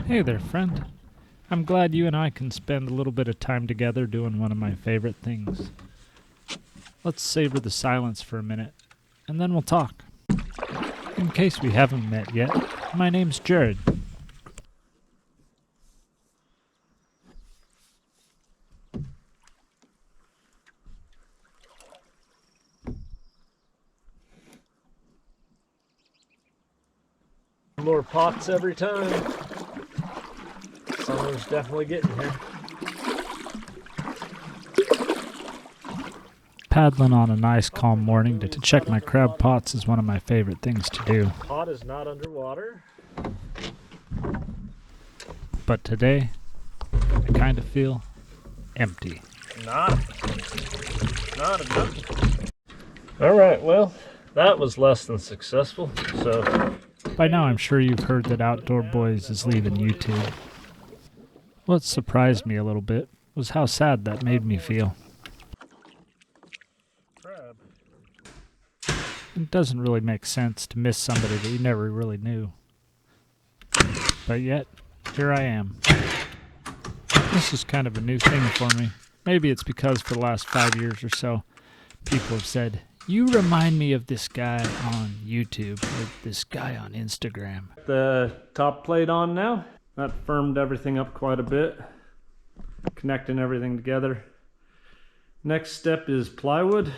Hey there, friend. I'm glad you and I can spend a little bit of time together doing one of my favorite things. Let's savor the silence for a minute, and then we'll talk. In case we haven't met yet, my name's Jared. More pots every time. Summer's definitely getting here. Paddling on a nice calm morning to check my crab pots is one of my favorite things to do. Pot is not underwater. But today, I kind of feel empty. Not enough. Alright, well, that was less than successful, so... By now I'm sure you've heard that Outdoor Boys is leaving YouTube. What surprised me a little bit was how sad that made me feel. It doesn't really make sense to miss somebody that you never really knew. But yet, here I am. This is kind of a new thing for me. Maybe it's because for the last 5 years or so, people have said, "You remind me of this guy on YouTube, or this guy on Instagram." The top plate on now. That firmed everything up quite a bit. Connecting everything together. Next step is plywood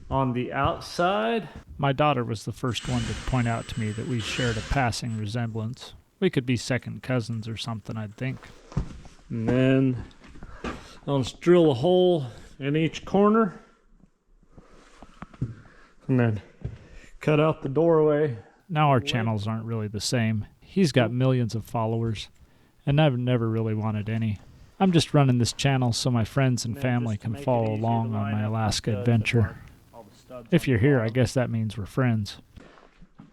on the outside. My daughter was the first one to point out to me that we shared a passing resemblance. We could be second cousins or something, I'd think. And then I'll just drill a hole in each corner. And then cut out the doorway. Now our channels aren't really the same. He's got millions of followers, and I've never really wanted any. I'm just running this channel so my friends and family can follow along on my Alaska adventure. If you're here, I guess that means we're friends.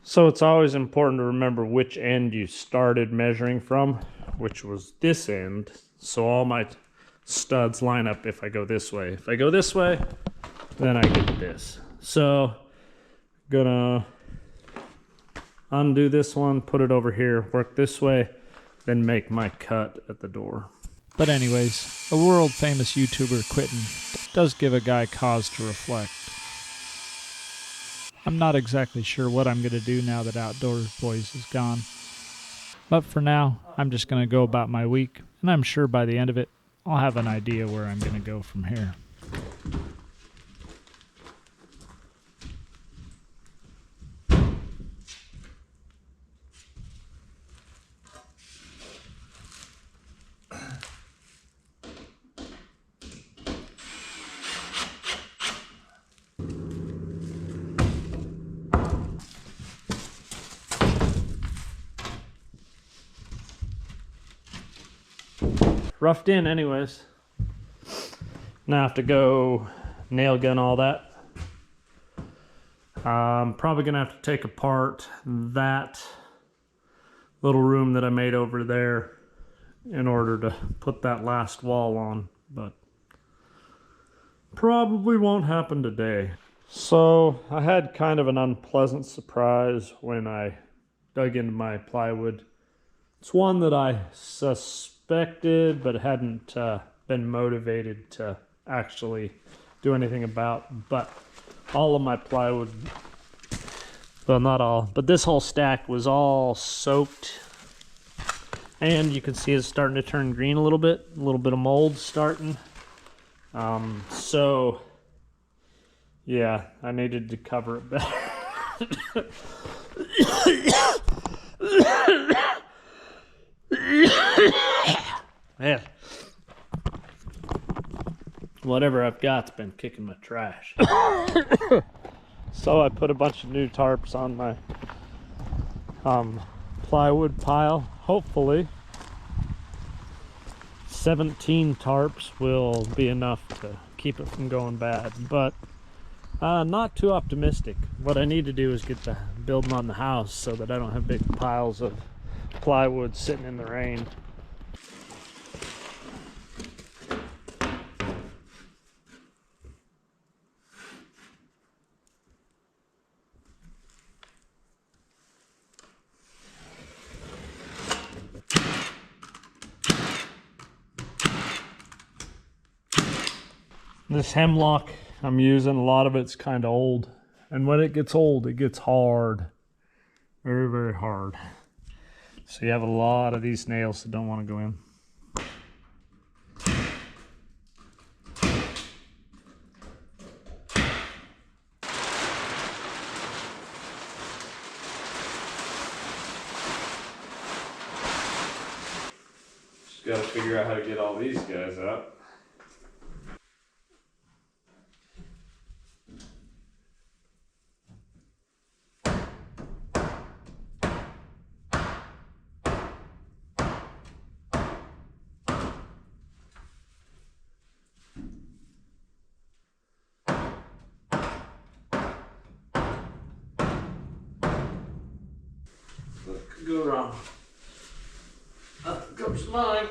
So it's always important to remember which end you started measuring from, which was this end. So all my studs line up if I go this way. If I go this way, then I get this. So gonna undo this one, put it over here, work this way, then make my cut at the door. But anyways, a world famous YouTuber quitting does give a guy cause to reflect. I'm not exactly sure what I'm going to do now that Outdoor Boys is gone. But for now, I'm just going to go about my week, and I'm sure by the end of it, I'll have an idea where I'm going to go from here. Roughed in anyways. Now I have to go nail gun all that. I'm probably gonna have to take apart that little room that I made over there in order to put that last wall on, but probably won't happen today. So I had kind of an unpleasant surprise when I dug into my plywood. It's one that I suspected but hadn't been motivated to actually do anything about. But all of my plywood, well, not all, but this whole stack was all soaked, and you can see it's starting to turn green a little bit of mold starting. So yeah, I needed to cover it better. Man, whatever I've got's been kicking my trash. So I put a bunch of new tarps on my plywood pile. Hopefully 17 tarps will be enough to keep it from going bad, but not too optimistic. What I need to do is get the building on the house so that I don't have big piles of plywood sitting in the rain. This hemlock I'm using, a lot of it's kind of old. And when it gets old, it gets hard. Very, very hard. So you have a lot of these nails that don't want to go in. Just got to figure out how to get all these guys out. What could go wrong? Up comes mine.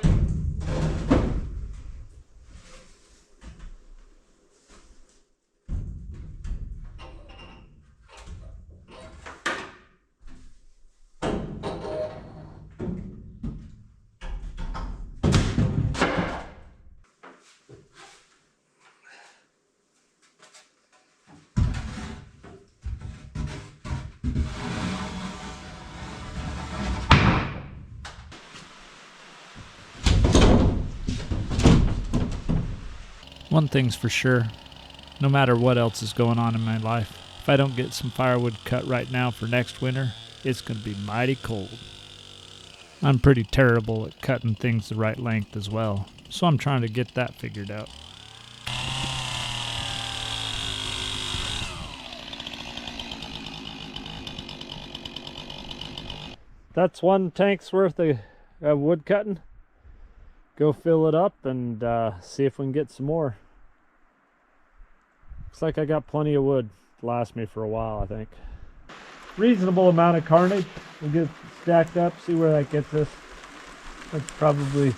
One thing's for sure, no matter what else is going on in my life, if I don't get some firewood cut right now for next winter, it's going to be mighty cold. I'm pretty terrible at cutting things the right length as well, so I'm trying to get that figured out. That's one tank's worth of wood cutting. Go fill it up and see if we can get some more. Looks like I got plenty of wood to last me for a while, I think. Reasonable amount of carnage. We'll get stacked up, see where that gets us. That's probably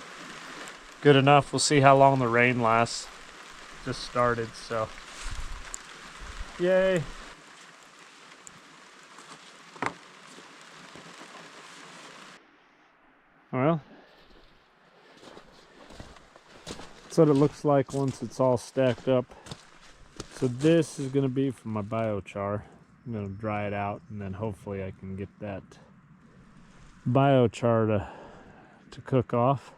good enough. We'll see how long the rain lasts. Just started, so yay. Well, that's what it looks like once it's all stacked up. So this is going to be for my biochar. I'm going to dry it out and then hopefully I can get that biochar to cook off.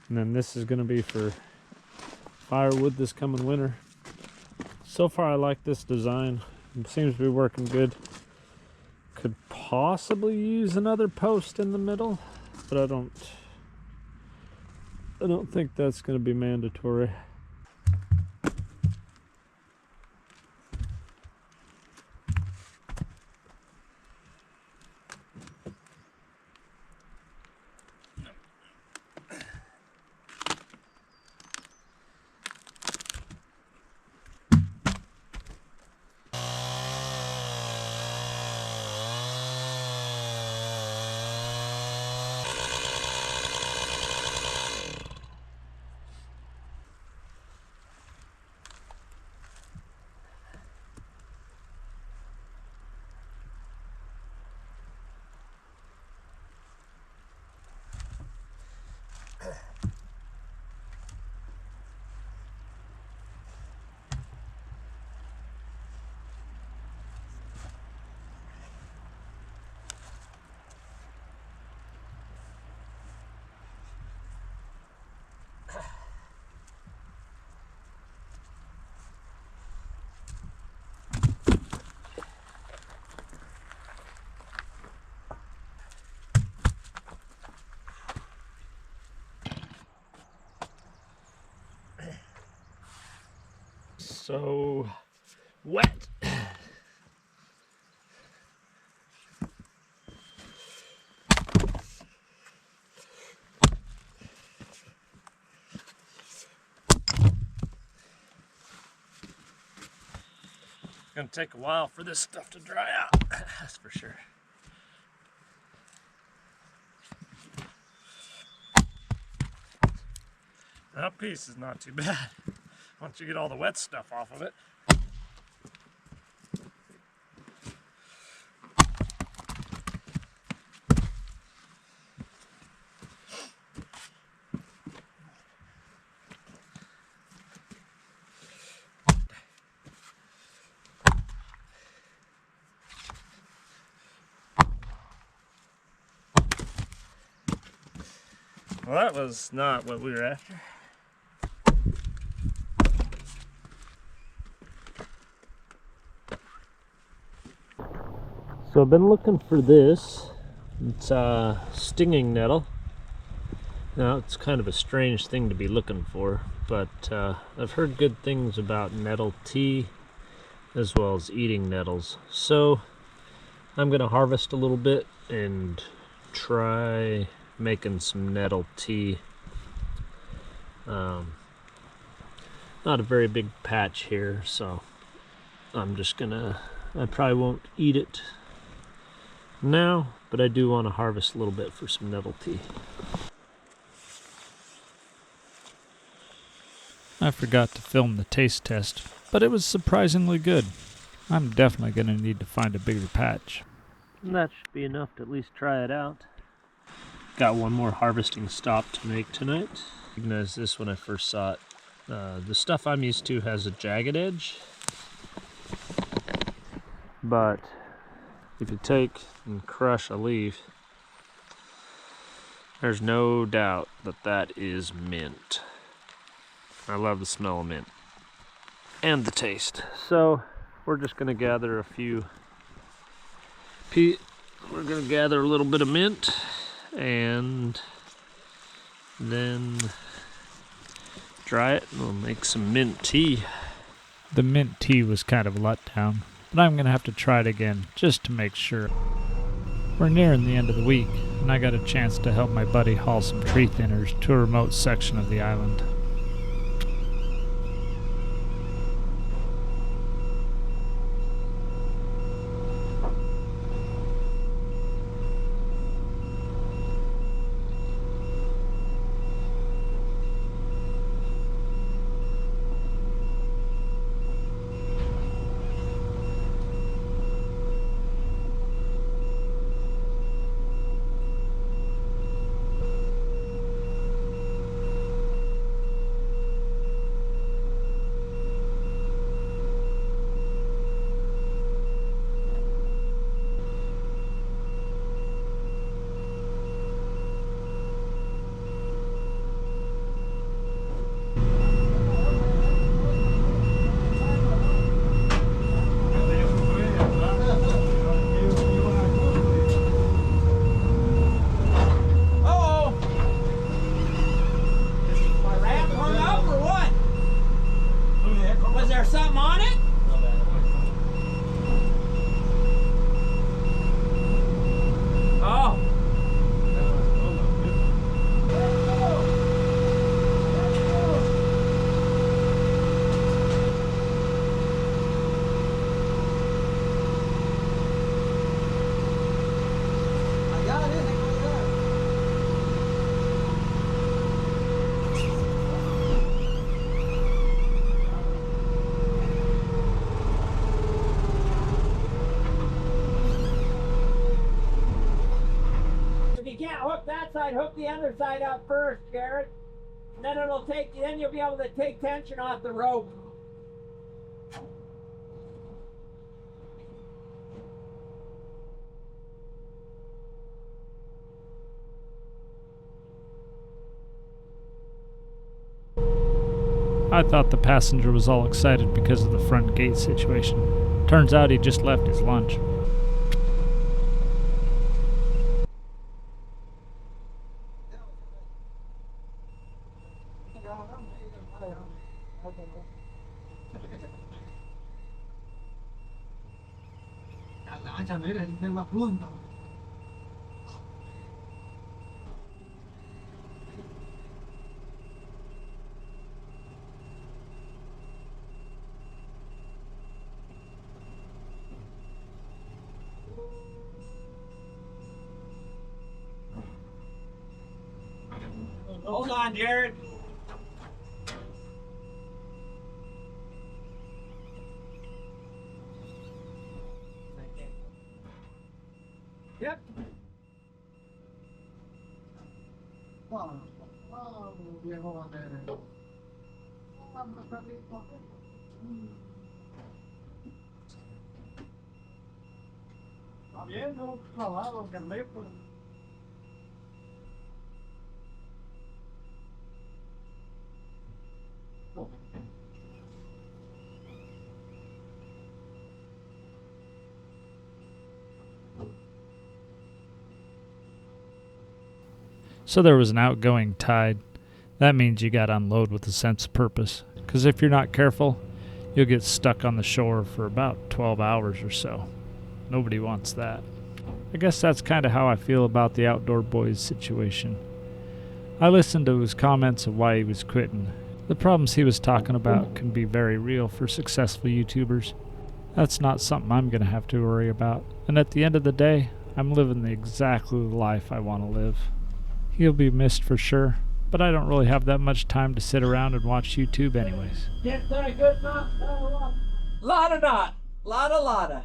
And then this is going to be for firewood this coming winter. So far I like this design. It seems to be working good. Could possibly use another post in the middle, but I don't think that's going to be mandatory. So wet. It's gonna take a while for this stuff to dry out, that's for sure. That piece is not too bad once you get all the wet stuff off of it. Well, that was not what we were after. So I've been looking for this. It's a stinging nettle. Now, it's kind of a strange thing to be looking for, but I've heard good things about nettle tea as well as eating nettles. So I'm going to harvest a little bit and try making some nettle tea. Not a very big patch here, so I'm just gonna, I probably won't eat it now, but I do want to harvest a little bit for some nettle tea. I forgot to film the taste test, but it was surprisingly good. I'm definitely going to need to find a bigger patch. And that should be enough to at least try it out. Got one more harvesting stop to make tonight. I recognized this when I first saw it. The stuff I'm used to has a jagged edge, but if you take and crush a leaf, there's no doubt that that is mint. I love the smell of mint and the taste. So we're just gonna gather a few. We're gonna gather a little bit of mint and then dry it and we'll make some mint tea. The mint tea was kind of a letdown, but I'm going to have to try it again just to make sure. We're nearing the end of the week, and I got a chance to help my buddy haul some tree thinners to a remote section of the island. Hook that side, hook the other side up first, Garrett. And then it'll take, then you'll be able to take tension off the rope. I thought the passenger was all excited because of the front gate situation. Turns out he just left his lunch. Hold on, Jared. Yep. Está bien, no trabajo, que So there was an outgoing tide. That means you gotta unload with a sense of purpose, because if you're not careful, you'll get stuck on the shore for about 12 hours or so. Nobody wants that. I guess that's kind of how I feel about the Outdoor Boys situation. I listened to his comments of why he was quitting. The problems he was talking about can be very real for successful YouTubers. That's not something I'm going to have to worry about. And at the end of the day, I'm living exactly the life I want to live. He'll be missed for sure, but I don't really have that much time to sit around and watch YouTube anyways. Get a good knot. Lotta knot. Lotta.